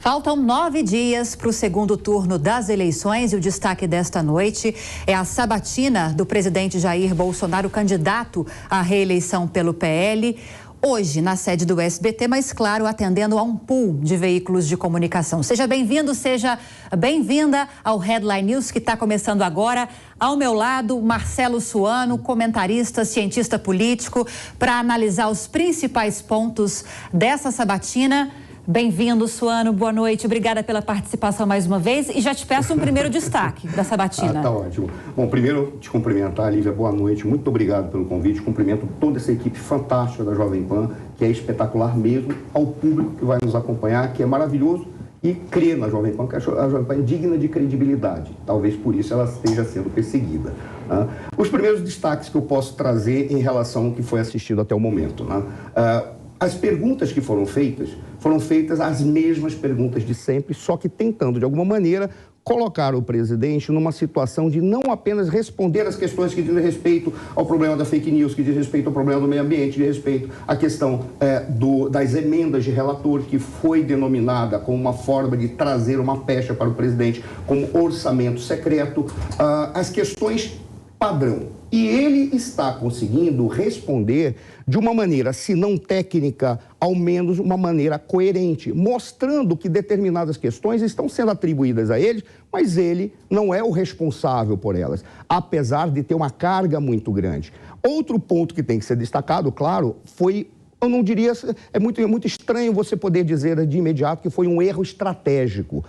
Faltam 9 dias para o segundo turno das eleições e o destaque desta noite é a sabatina do presidente Jair Bolsonaro, candidato à reeleição pelo PL. Hoje, na sede do SBT, mas, claro, atendendo a um pool de veículos de comunicação. Seja bem-vindo, seja bem-vinda ao Headline News, que está começando agora. Ao meu lado, Marcelo Suano, comentarista, cientista político, para analisar os principais pontos dessa sabatina. Bem-vindo, Suano, boa noite, obrigada pela participação mais uma vez e já te peço um primeiro destaque da sabatina. Tá ótimo. Bom, primeiro te cumprimentar, Lívia, boa noite, muito obrigado pelo convite, cumprimento toda essa equipe fantástica da Jovem Pan, que é espetacular mesmo, ao público que vai nos acompanhar, que é maravilhoso e crê na Jovem Pan, que a Jovem Pan é digna de credibilidade, talvez por isso ela esteja sendo perseguida. Né? Os primeiros destaques que eu posso trazer em relação ao que foi assistido até o momento, né? As perguntas que foram feitas as mesmas perguntas de sempre, só que tentando, de alguma maneira, colocar o presidente numa situação de não apenas responder as questões que dizem respeito ao problema da fake news, que diz respeito ao problema do meio ambiente, de respeito à questão das emendas de relator, que foi denominada como uma forma de trazer uma pecha para o presidente como orçamento secreto, as questões padrão. E ele está conseguindo responder de uma maneira, se não técnica, ao menos uma maneira coerente, mostrando que determinadas questões estão sendo atribuídas a ele, mas ele não é o responsável por elas, apesar de ter uma carga muito grande. Outro ponto que tem que ser destacado, claro, foi, eu não diria, é muito estranho você poder dizer de imediato que foi um erro estratégico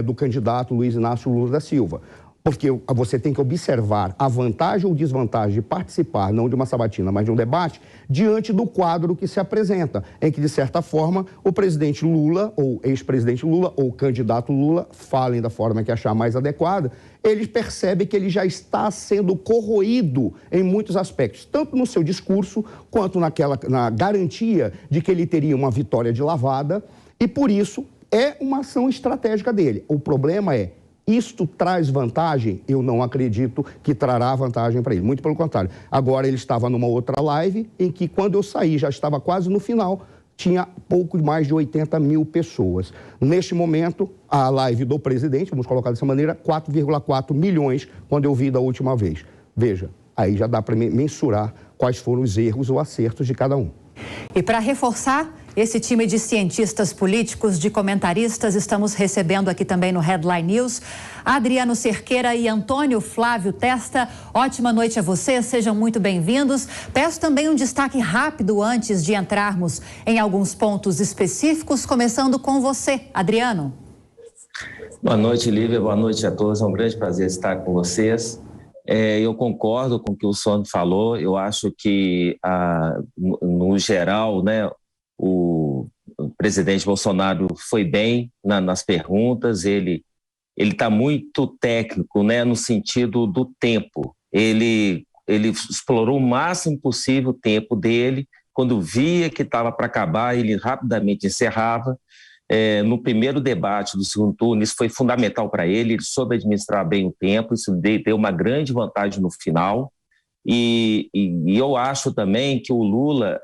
do candidato Luiz Inácio Lula da Silva. Porque você tem que observar a vantagem ou desvantagem de participar, não de uma sabatina, mas de um debate, diante do quadro que se apresenta, em que, de certa forma, o presidente Lula, ou ex-presidente Lula, ou candidato Lula, falem da forma que achar mais adequada, ele percebe que ele já está sendo corroído em muitos aspectos, tanto no seu discurso, quanto na garantia de que ele teria uma vitória de lavada, e, por isso, é uma ação estratégica dele. O problema é, isto traz vantagem? Eu não acredito que trará vantagem para ele. Muito pelo contrário. Agora ele estava numa outra live em que, quando eu saí, já estava quase no final, tinha pouco mais de 80 mil pessoas. Neste momento, a live do presidente, vamos colocar dessa maneira, 4,4 milhões, quando eu vi da última vez. Veja, aí já dá para mensurar quais foram os erros ou acertos de cada um. E para reforçar esse time de cientistas políticos, de comentaristas, estamos recebendo aqui também no Headline News Adriano Cerqueira e Antônio Flávio Testa. Ótima noite a vocês, sejam muito bem-vindos. Peço também um destaque rápido antes de entrarmos em alguns pontos específicos, começando com você, Adriano. Boa noite, Lívia, boa noite a todos, é um grande prazer estar com vocês. Eu concordo com o que o Suano falou, eu acho que, no geral, né, o presidente Bolsonaro foi bem nas perguntas, ele está muito técnico, né, no sentido do tempo. Ele explorou o máximo possível o tempo dele, quando via que estava para acabar, ele rapidamente encerrava. No primeiro debate do segundo turno, isso foi fundamental para ele soube administrar bem o tempo, isso deu uma grande vantagem no final. E eu acho também que o Lula,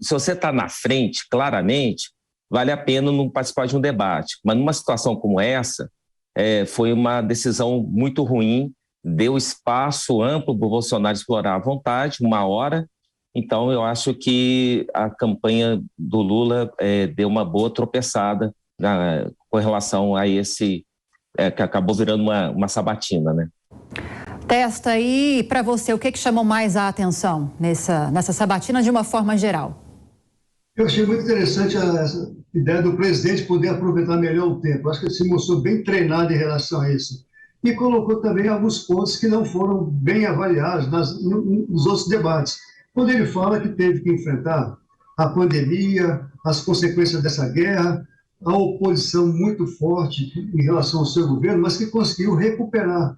se você está na frente, claramente, vale a pena não participar de um debate. Mas numa situação como essa, foi uma decisão muito ruim, deu espaço amplo para o Bolsonaro explorar à vontade, uma hora. Então, eu acho que a campanha do Lula deu uma boa tropeçada com relação a esse, que acabou virando uma sabatina, né? Testa aí, para você, o que chamou mais a atenção nessa sabatina de uma forma geral? Eu achei muito interessante a ideia do presidente poder aproveitar melhor o tempo. Acho que ele se mostrou bem treinado em relação a isso. E colocou também alguns pontos que não foram bem avaliados nos outros debates. Quando ele fala que teve que enfrentar a pandemia, as consequências dessa guerra, a oposição muito forte em relação ao seu governo, mas que conseguiu recuperar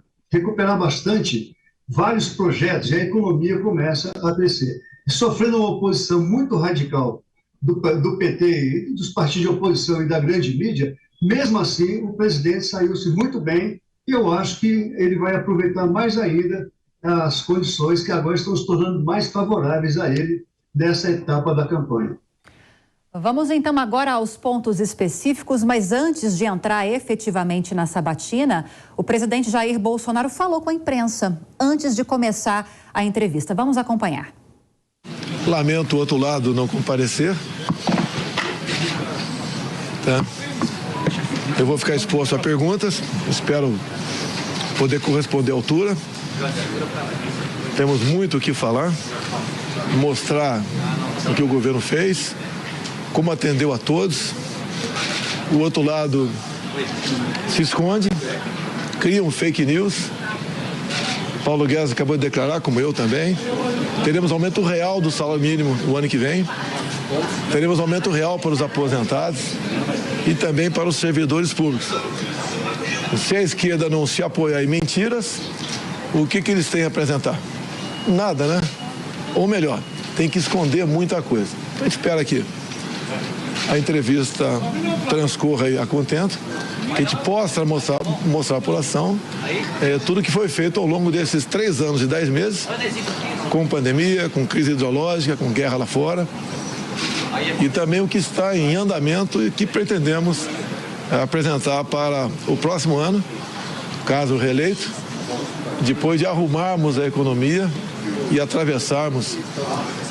bastante vários projetos e a economia começa a crescer. E sofrendo uma oposição muito radical do PT, dos partidos de oposição e da grande mídia, mesmo assim o presidente saiu-se muito bem e eu acho que ele vai aproveitar mais ainda as condições que agora estão se tornando mais favoráveis a ele nessa etapa da campanha. Vamos então agora aos pontos específicos, mas antes de entrar efetivamente na sabatina, o presidente Jair Bolsonaro falou com a imprensa antes de começar a entrevista. Vamos acompanhar. Lamento o outro lado não comparecer. Tá? Eu vou ficar exposto a perguntas, espero poder corresponder à altura. Temos muito o que falar, mostrar o que o governo fez, como atendeu a todos. O outro lado se esconde, cria um fake news. Paulo Guedes acabou de declarar, como eu também. Teremos aumento real do salário mínimo no ano que vem. Teremos aumento real para os aposentados e também para os servidores públicos. Se a esquerda não se apoiar em mentiras, o que eles têm a apresentar? Nada, né? Ou melhor, tem que esconder muita coisa. Então, espera que a entrevista transcorra aí a contento, que a gente possa mostrar à população tudo que foi feito ao longo desses 3 anos e 10 meses, com pandemia, com crise hidrológica, com guerra lá fora, e também o que está em andamento e que pretendemos apresentar para o próximo ano, caso reeleito, depois de arrumarmos a economia e atravessarmos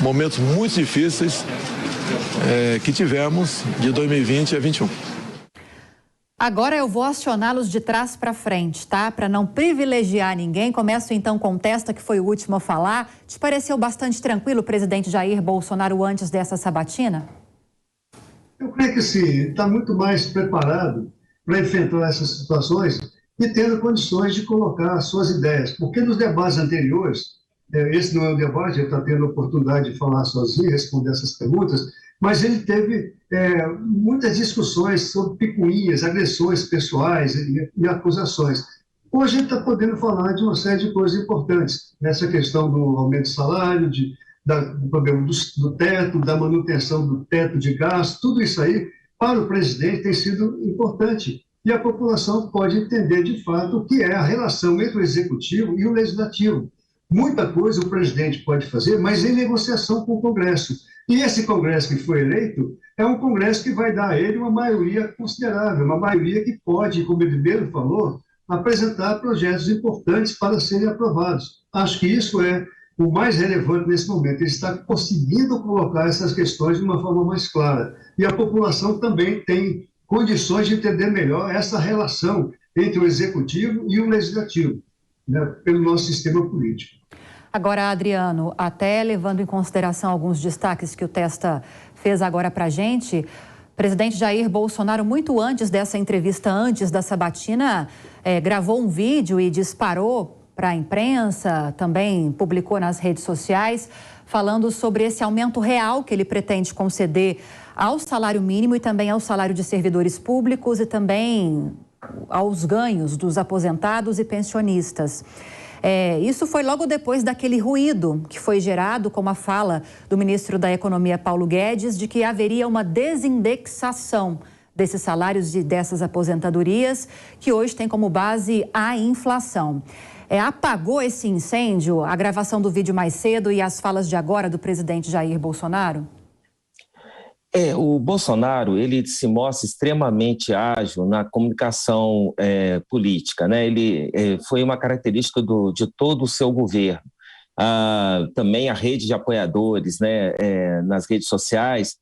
momentos muito difíceis que tivemos de 2020 a 2021. Agora eu vou acioná-los de trás para frente, tá? Para não privilegiar ninguém. Começo então com o Testa, que foi o último a falar. Te pareceu bastante tranquilo o presidente Jair Bolsonaro antes dessa sabatina? Eu creio que sim. Está muito mais preparado para enfrentar essas situações e tendo condições de colocar suas ideias. Porque nos debates anteriores, esse não é um debate, ele está tendo a oportunidade de falar sozinho, responder essas perguntas, mas ele teve muitas discussões sobre picuinhas, agressões pessoais e acusações. Hoje ele está podendo falar de uma série de coisas importantes, nessa questão do aumento de salário, do problema do teto, da manutenção do teto de gasto, tudo isso aí, para o presidente, tem sido importante. E a população pode entender, de fato, o que é a relação entre o executivo e o legislativo. Muita coisa o presidente pode fazer, mas em negociação com o Congresso. E esse Congresso que foi eleito é um Congresso que vai dar a ele uma maioria considerável, uma maioria que pode, como ele mesmo falou, apresentar projetos importantes para serem aprovados. Acho que isso é o mais relevante nesse momento. Ele está conseguindo colocar essas questões de uma forma mais clara. E a população também tem condições de entender melhor essa relação entre o executivo e o legislativo, né, pelo nosso sistema político. Agora, Adriano, até levando em consideração alguns destaques que o Testa fez agora para a gente, o presidente Jair Bolsonaro, muito antes dessa entrevista, antes da sabatina, gravou um vídeo e disparou para a imprensa, também publicou nas redes sociais, falando sobre esse aumento real que ele pretende conceder ao salário mínimo e também ao salário de servidores públicos e também aos ganhos dos aposentados e pensionistas. Isso foi logo depois daquele ruído que foi gerado com a fala do ministro da Economia, Paulo Guedes, de que haveria uma desindexação desses salários e dessas aposentadorias, que hoje tem como base a inflação. Apagou esse incêndio a gravação do vídeo mais cedo e as falas de agora do presidente Jair Bolsonaro? O Bolsonaro, ele se mostra extremamente ágil na comunicação política, né? Ele foi uma característica de todo o seu governo. Também a rede de apoiadores, né, nas redes sociais,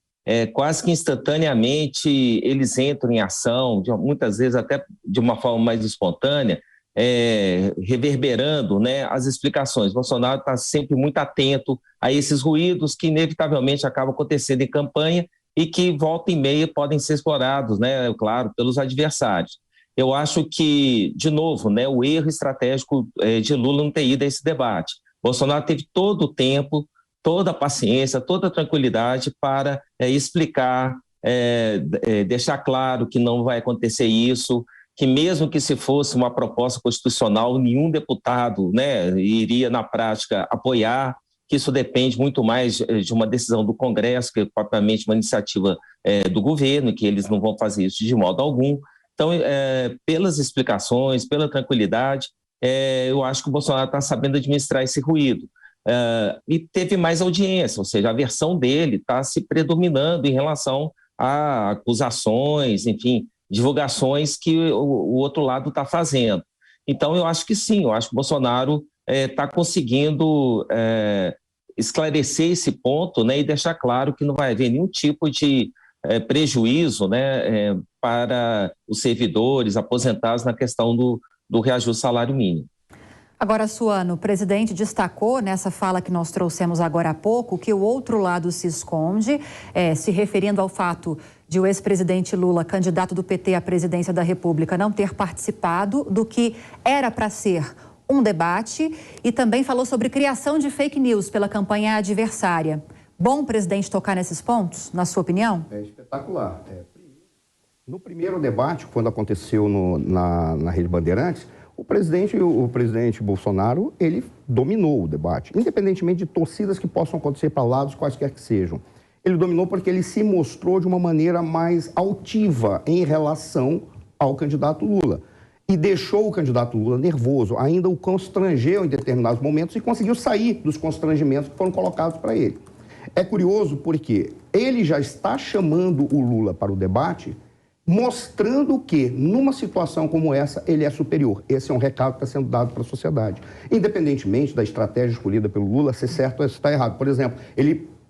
quase que instantaneamente eles entram em ação, muitas vezes até de uma forma mais espontânea, reverberando, né, as explicações. Bolsonaro está sempre muito atento a esses ruídos que inevitavelmente acabam acontecendo em campanha e que volta e meia podem ser explorados, né, claro, pelos adversários. Eu acho que, de novo, né, o erro estratégico de Lula não ter ido a esse debate. Bolsonaro teve todo o tempo, toda a paciência, toda a tranquilidade para explicar, deixar claro que não vai acontecer isso, que mesmo que se fosse uma proposta constitucional, nenhum deputado, né, iria na prática apoiar, que isso depende muito mais de uma decisão do Congresso, que é propriamente uma iniciativa do governo, que eles não vão fazer isso de modo algum. Então, pelas explicações, pela tranquilidade, eu acho que o Bolsonaro está sabendo administrar esse ruído. e teve mais audiência, ou seja, a versão dele está se predominando em relação a acusações, enfim, divulgações que o outro lado está fazendo. Então, eu acho que sim, eu acho que o Bolsonaro está conseguindo esclarecer esse ponto, né, e deixar claro que não vai haver nenhum tipo de prejuízo, né, para os servidores aposentados na questão do reajuste salário mínimo. Agora, Suano, o presidente destacou nessa fala que nós trouxemos agora há pouco que o outro lado se esconde, se referindo ao fato de o ex-presidente Lula, candidato do PT à presidência da República, não ter participado do que era para ser um debate, e também falou sobre criação de fake news pela campanha adversária. Bom o presidente tocar nesses pontos, na sua opinião? É espetacular. No primeiro debate, quando aconteceu na Rede Bandeirantes, o presidente Bolsonaro, ele dominou o debate, independentemente de torcidas que possam acontecer para lados quaisquer que sejam. Ele dominou porque ele se mostrou de uma maneira mais altiva em relação ao candidato Lula. E deixou o candidato Lula nervoso, ainda o constrangeu em determinados momentos e conseguiu sair dos constrangimentos que foram colocados para ele. É curioso porque ele já está chamando o Lula para o debate, mostrando que, numa situação como essa, ele é superior. Esse é um recado que está sendo dado para a sociedade. Independentemente da estratégia escolhida pelo Lula, ser certo ou se está errado. Por exemplo,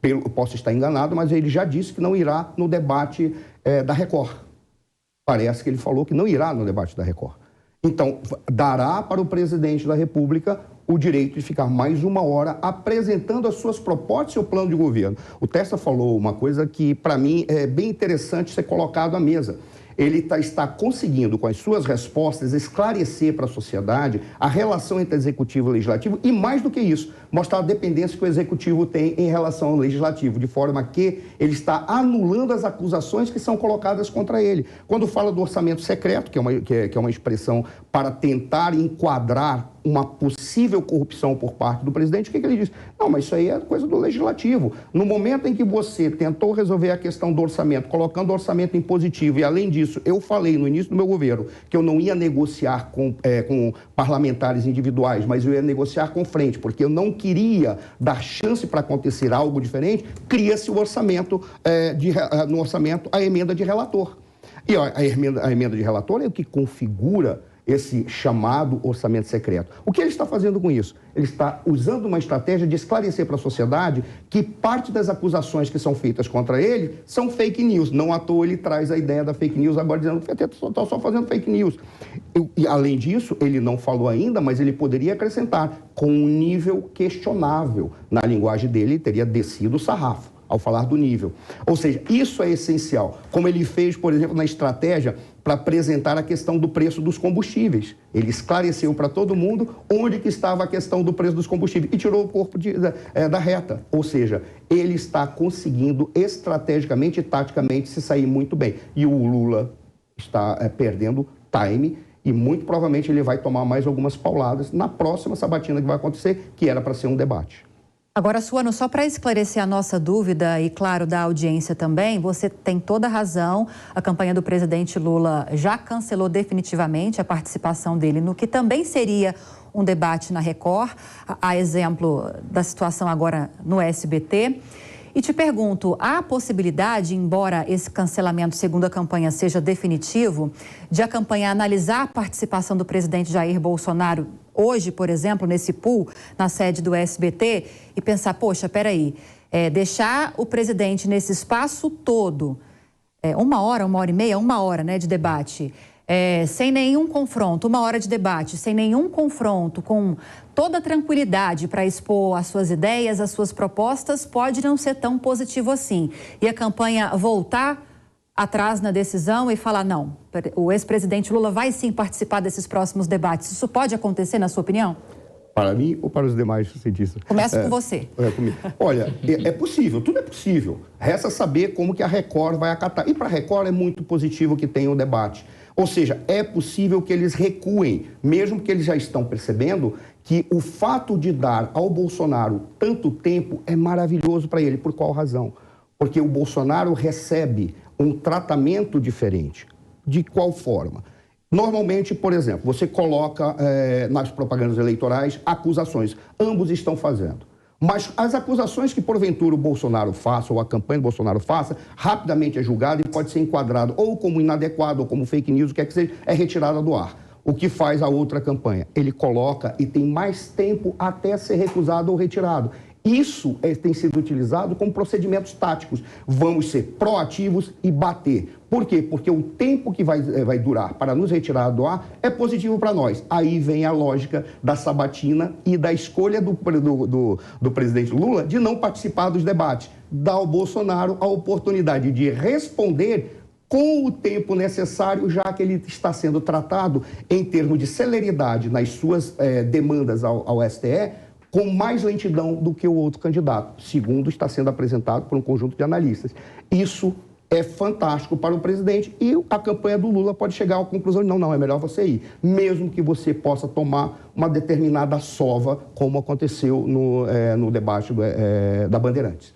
eu posso estar enganado, mas ele já disse que não irá no debate da Record. Parece que ele falou que não irá no debate da Record. Então, dará para o presidente da República o direito de ficar mais uma hora apresentando as suas propostas e seu plano de governo. O Testa falou uma coisa que, para mim, é bem interessante ser colocado à mesa. Ele está conseguindo, com as suas respostas, esclarecer para a sociedade a relação entre executivo e legislativo e, mais do que isso, mostrar a dependência que o executivo tem em relação ao legislativo, de forma que ele está anulando as acusações que são colocadas contra ele. Quando fala do orçamento secreto, que é uma expressão para tentar enquadrar uma possível corrupção por parte do presidente, o que ele diz? Não, mas isso aí é coisa do legislativo. No momento em que você tentou resolver a questão do orçamento, colocando o orçamento em positivo, e além disso, eu falei no início do meu governo que eu não ia negociar com parlamentares individuais, mas eu ia negociar com frente, porque eu não queria dar chance para acontecer algo diferente, cria-se o orçamento, no orçamento, a emenda de relator. E ó, a emenda de relator é o que configura esse chamado orçamento secreto. O que ele está fazendo com isso? Ele está usando uma estratégia de esclarecer para a sociedade que parte das acusações que são feitas contra ele são fake news. Não à toa ele traz a ideia da fake news agora dizendo que está só fazendo fake news. E além disso, ele não falou ainda, mas ele poderia acrescentar com um nível questionável. Na linguagem dele, teria descido o sarrafo ao falar do nível. Ou seja, isso é essencial. Como ele fez, por exemplo, na estratégia para apresentar a questão do preço dos combustíveis. Ele esclareceu para todo mundo onde que estava a questão do preço dos combustíveis e tirou o corpo da reta. Ou seja, ele está conseguindo estrategicamente e taticamente se sair muito bem. E o Lula está perdendo time e muito provavelmente ele vai tomar mais algumas pauladas na próxima sabatina que vai acontecer, que era para ser um debate. Agora, Suano, só para esclarecer a nossa dúvida e, claro, da audiência também, você tem toda a razão. A campanha do presidente Lula já cancelou definitivamente a participação dele no que também seria um debate na Record, a exemplo da situação agora no SBT. E te pergunto, há a possibilidade, embora esse cancelamento, segundo a campanha, seja definitivo, de a campanha analisar a participação do presidente Jair Bolsonaro hoje, por exemplo, nesse pool, na sede do SBT, e pensar, poxa, peraí, deixar o presidente nesse espaço todo, 1 hora, 1h30, 1 hora, né, de debate, sem nenhum confronto, 1 hora de debate, sem nenhum confronto, com toda a tranquilidade para expor as suas ideias, as suas propostas, pode não ser tão positivo assim. E a campanha voltar atrás na decisão e falar, não, o ex-presidente Lula vai sim participar desses próximos debates. Isso pode acontecer, na sua opinião? Para mim ou para os demais cientistas? Começo com você. Comigo. Olha, é possível, tudo é possível. Resta saber como que a Record vai acatar. E para a Record é muito positivo que tenha o debate. Ou seja, é possível que eles recuem, mesmo que eles já estão percebendo que o fato de dar ao Bolsonaro tanto tempo é maravilhoso para ele. Por qual razão? Porque o Bolsonaro recebe um tratamento diferente. De qual forma? Normalmente, por exemplo, você coloca nas propagandas eleitorais acusações. Ambos estão fazendo. Mas as acusações que porventura o Bolsonaro faça, ou a campanha do Bolsonaro faça, rapidamente é julgada e pode ser enquadrado ou como inadequado, ou como fake news, o que é que seja, é retirada do ar. O que faz a outra campanha? Ele coloca e tem mais tempo até ser recusado ou retirado. Isso tem sido utilizado como procedimentos táticos. Vamos ser proativos e bater. Por quê? Porque o tempo que vai durar para nos retirar do ar é positivo para nós. Aí vem a lógica da sabatina e da escolha do presidente Lula de não participar dos debates. Dá ao Bolsonaro a oportunidade de responder com o tempo necessário, já que ele está sendo tratado em termos de celeridade nas suas demandas ao STE, com mais lentidão do que o outro candidato, segundo está sendo apresentado por um conjunto de analistas. Isso é fantástico para o presidente e a campanha do Lula pode chegar à conclusão de não, é melhor você ir, mesmo que você possa tomar uma determinada sova, como aconteceu no debate da Bandeirantes.